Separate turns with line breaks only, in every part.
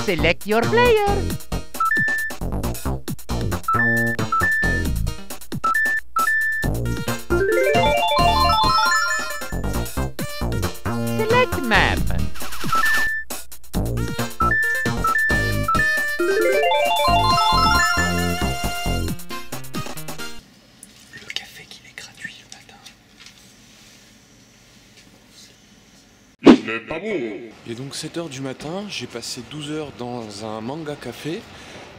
Select your player. Select map.
Le café qu'il est gratuit le matin.
Mais pas bon. Et donc 7 h du matin, j'ai passé 12 heures dans un manga café.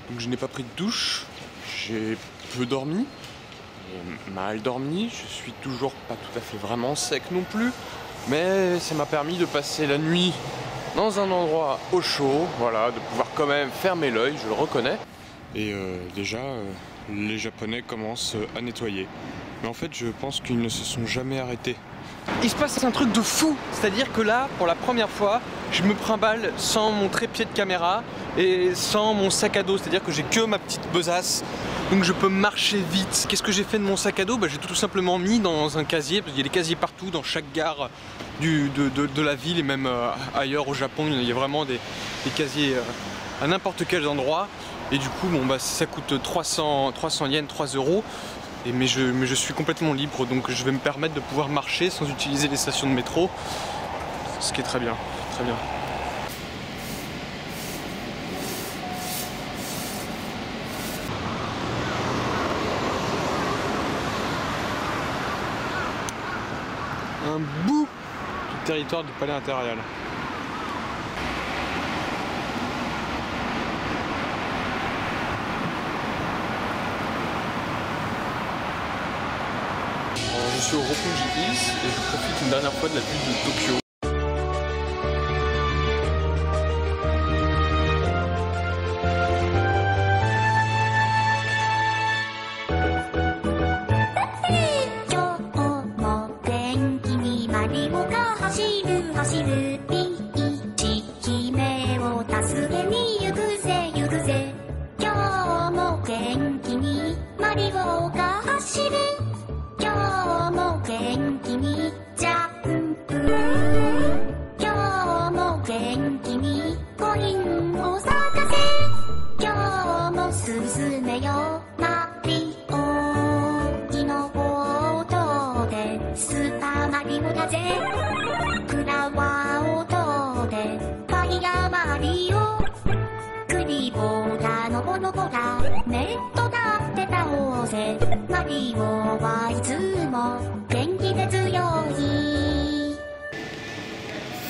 Donc je n'ai pas pris de douche, j'ai peu dormi, mal dormi, je suis toujours pas tout à fait vraiment sec non plus. Mais ça m'a permis de passer la nuit dans un endroit au chaud, voilà, de pouvoir quand même fermer l'œil, je le reconnais. Et déjà, les Japonais commencent à nettoyer. Mais en fait, je pense qu'ils ne se sont jamais arrêtés.
Il se passe un truc de fou, c'est-à-dire que là, pour la première fois, je me trimballe sans mon trépied de caméra et sans mon sac à dos, c'est-à-dire que j'ai que ma petite besace, donc je peux marcher vite. Qu'est-ce que j'ai fait de mon sac à dos? J'ai tout simplement mis dans un casier, parce qu'il y a des casiers partout, dans chaque gare de la ville et même ailleurs au Japon, il y a vraiment des casiers à n'importe quel endroit. Et du coup, ça coûte 300 yens, 3 €. Mais je suis complètement libre, donc je vais me permettre de pouvoir marcher sans utiliser les stations de métro, ce qui est très bien, très bien. Un bout du territoire du palais impérial. Je suis au Roppongi Hills et je profite une dernière fois de la ville de Tokyo.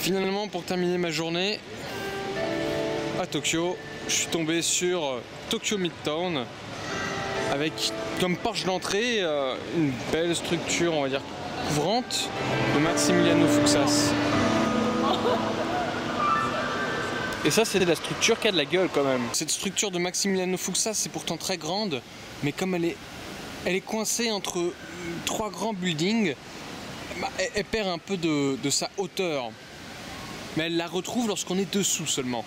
Finalement, pour terminer ma journée à Tokyo, je suis tombé sur Tokyo Midtown avec comme porche d'entrée une belle structure, on va dire, couvrante de Maximiliano Fuxas. Et ça, c'est la structure qui a de la gueule quand même. Cette structure de Maximiliano Fuxas, c'est pourtant très grande, mais comme elle est coincée entre 3 grands buildings, elle perd un peu de sa hauteur. Mais elle la retrouve lorsqu'on est dessous seulement.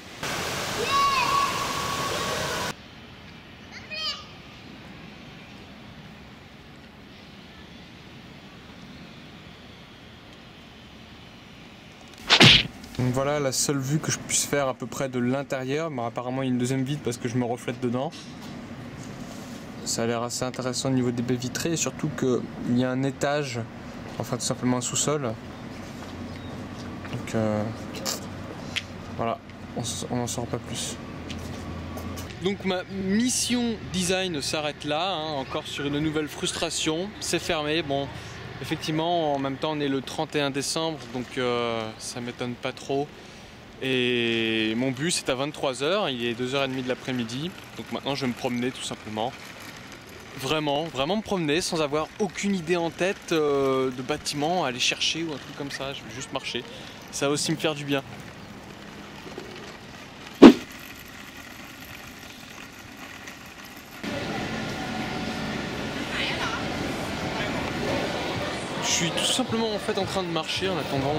Donc voilà la seule vue que je puisse faire à peu près de l'intérieur. Mais apparemment il y a une deuxième vitre parce que je me reflète dedans. Ça a l'air assez intéressant au niveau des baies vitrées et surtout qu'il y a un étage, enfin tout simplement un sous-sol. Donc voilà, on n'en saura pas plus. Donc ma mission design s'arrête là, hein, encore sur une nouvelle frustration. C'est fermé, bon, effectivement en même temps on est le 31 décembre, donc ça m'étonne pas trop. Et mon bus est à 23 h, il est 2 h 30 de l'après-midi, donc maintenant je vais me promener tout simplement. Vraiment me promener sans avoir aucune idée en tête de bâtiment à aller chercher ou un truc comme ça, je vais juste marcher. Ça va aussi me faire du bien. Je suis tout simplement en fait en train de marcher en attendant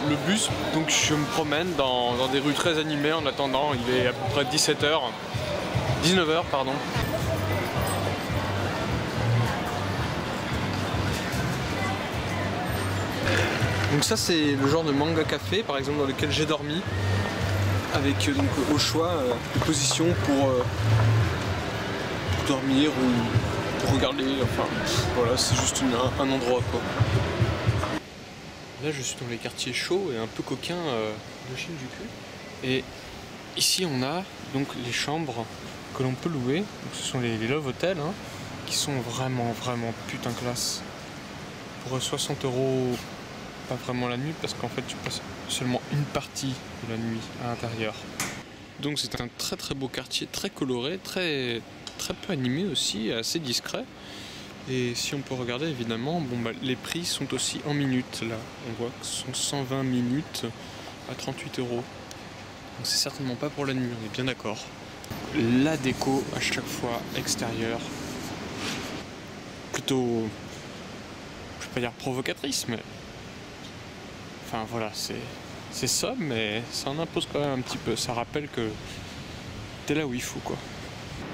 le bus, donc je me promène dans des rues très animées en attendant, il est à peu près 19 h pardon. Donc ça c'est le genre de manga café par exemple dans lequel j'ai dormi. avec donc au choix des positions pour dormir ou pour regarder, enfin voilà, c'est juste un endroit quoi. Là je suis dans les quartiers chauds et un peu coquins de Shinjuku. Et ici on a donc les chambres que l'on peut louer. Donc, ce sont les Love Hotels hein, qui sont vraiment putain classe. Pour 60 €, pas vraiment la nuit parce qu'en fait tu passes seulement une partie de la nuit à l'intérieur. Donc c'est un très beau quartier, très coloré, très peu animé aussi, assez discret. Et si on peut regarder évidemment, bon, bah, les prix sont aussi en minutes là. On voit que ce sont 120 minutes à 38 €. Donc c'est certainement pas pour la nuit, on est bien d'accord. La déco à chaque fois extérieure, plutôt, je vais pas dire provocatrice, mais enfin voilà, c'est ça, mais ça en impose quand même un petit peu. Ça rappelle que t'es là où il faut quoi.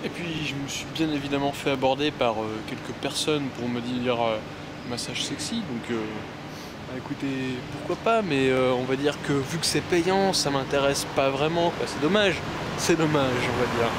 Et puis je me suis bien évidemment fait aborder par quelques personnes pour me dire massage sexy, donc bah, écoutez, pourquoi pas, mais on va dire que vu que c'est payant, ça m'intéresse pas vraiment quoi. C'est dommage, on va dire.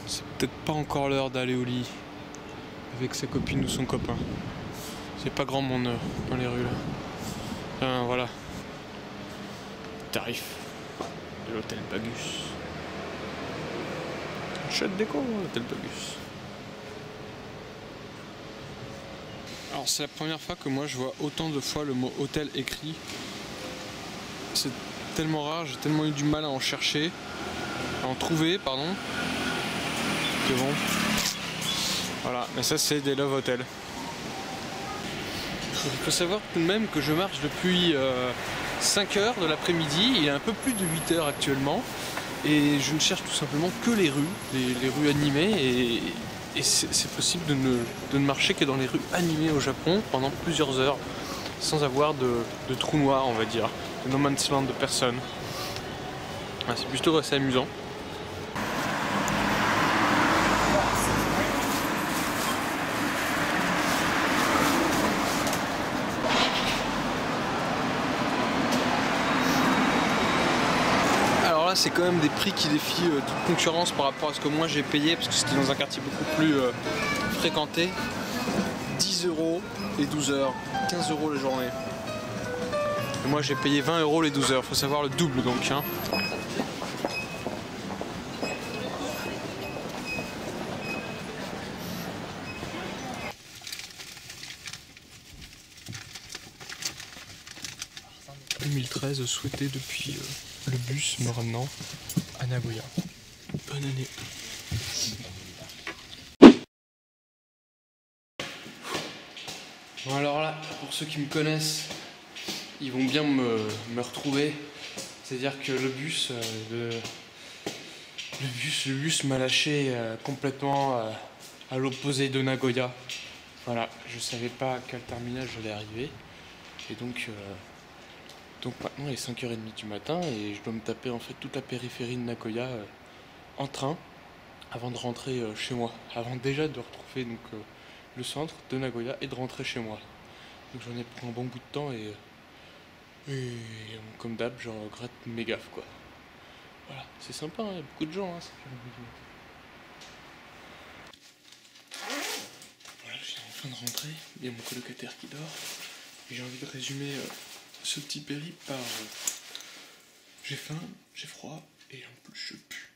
C'est peut-être pas encore l'heure d'aller au lit avec sa copine ou son copain. C'est pas grand monde dans les rues là. Voilà. Tarif de l'hôtel Bagus. Chouette déco, l'hôtel Bagus. Alors c'est la première fois que moi je vois autant de fois le mot hôtel écrit. C'est tellement rare, j'ai tellement eu du mal à en chercher, à en trouver, pardon. Que bon. Voilà, mais ça c'est des Love Hotels. Il faut savoir tout de même que je marche depuis 5 h de l'après-midi, il est un peu plus de 8 h actuellement, et je ne cherche tout simplement que les rues, les rues animées, et c'est possible de ne marcher que dans les rues animées au Japon pendant plusieurs heures, sans avoir de trou noir, on va dire, de no man's land de personne. C'est plutôt assez amusant. C'est quand même des prix qui défient toute concurrence par rapport à ce que moi j'ai payé, parce que c'était dans un quartier beaucoup plus fréquenté. 10 € les 12 heures, 15 € la journée. Et moi j'ai payé 20 € les 12 heures, faut savoir le double donc. Hein. « 2013 souhaité depuis le bus me ramenant à Nagoya. Bonne année. Bon alors là, pour ceux qui me connaissent, ils vont bien me retrouver. C'est-à-dire que le bus m'a lâché complètement à l'opposé de Nagoya. Voilà, je savais pas à quel terminal j'allais arriver. Et donc maintenant il est 5 h 30 du matin et je dois me taper en fait toute la périphérie de Nagoya en train avant de rentrer chez moi. Avant déjà de retrouver donc, le centre de Nagoya et de rentrer chez moi. Donc j'en ai pour un bon bout de temps et comme d'hab je regrette mes gaffes quoi. Voilà, c'est sympa, il y a beaucoup de gens. Hein, voilà, je suis en train de rentrer, il y a mon colocataire qui dort. Et j'ai envie de résumer ce petit périple par j'ai faim, j'ai froid et en plus je pue.